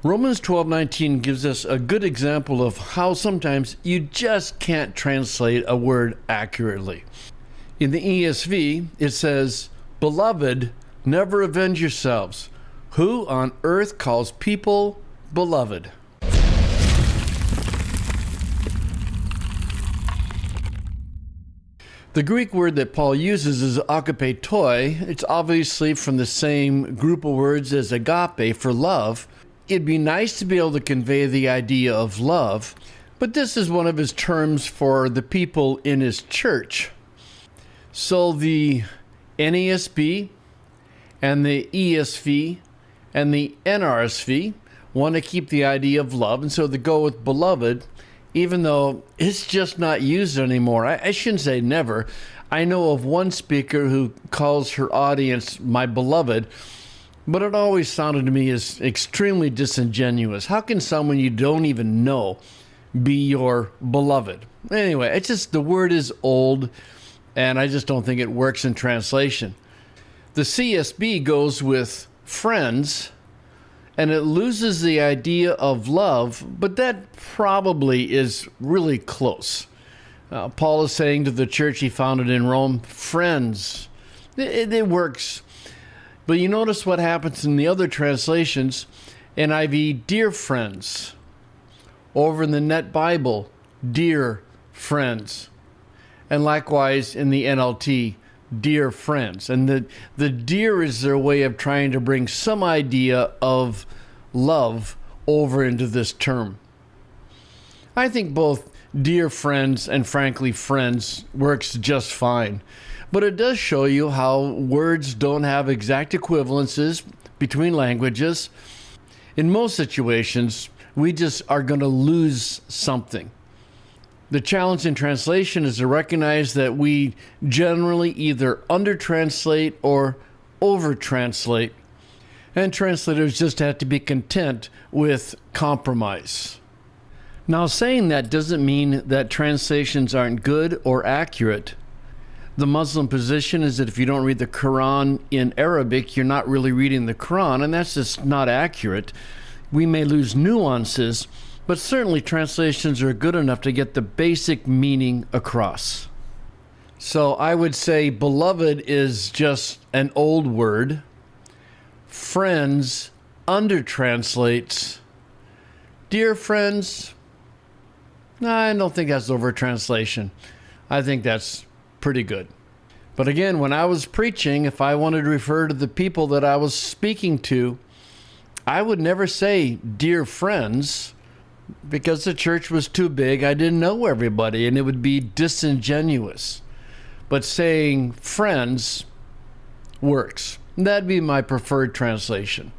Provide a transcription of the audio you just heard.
Romans 12:19 gives us a good example of how sometimes you just can't translate a word accurately. In the ESV, it says, "Beloved, never avenge yourselves. Who on earth calls people beloved?" The Greek word that Paul uses is agapetoi. It's obviously from the same group of words as agape for love. It'd be nice to be able to convey the idea of love, but this is one of his terms for the people in his church. So the NASB and the ESV and the NRSV want to keep the idea of love, and so they go with beloved, even though it's just not used anymore. I shouldn't say never. I know of one speaker who calls her audience my beloved, but it always sounded to me as extremely disingenuous. How can someone you don't even know be your beloved? Anyway, it's just the word is old, and I just don't think it works in translation. The CSB goes with friends, and it loses the idea of love, but that probably is really close. Paul is saying to the church he founded in Rome, friends. It works. But you notice what happens in the other translations. NIV, dear friends. Over in the Net Bible, dear friends. And likewise in the NLT, dear friends. And the dear is their way of trying to bring some idea of love over into this term. I think both dear friends and frankly friends works just fine. But it does show you how words don't have exact equivalences between languages. In most situations, we just are going to lose something. The challenge in translation is to recognize that we generally either under-translate or over-translate, and translators just have to be content with compromise. Now, saying that doesn't mean that translations aren't good or accurate. The Muslim position is that if you don't read the Quran in Arabic, you're not really reading the Quran, and that's just not accurate. We may lose nuances, but certainly translations are good enough to get the basic meaning across. So I would say beloved is just an old word. Friends under-translates. Dear friends, no, I don't think that's over-translation. I think that's pretty good. But again, when I was preaching, if I wanted to refer to the people that I was speaking to, I would never say, dear friends, because the church was too big. I didn't know everybody, and it would be disingenuous. But saying friends works. That'd be my preferred translation.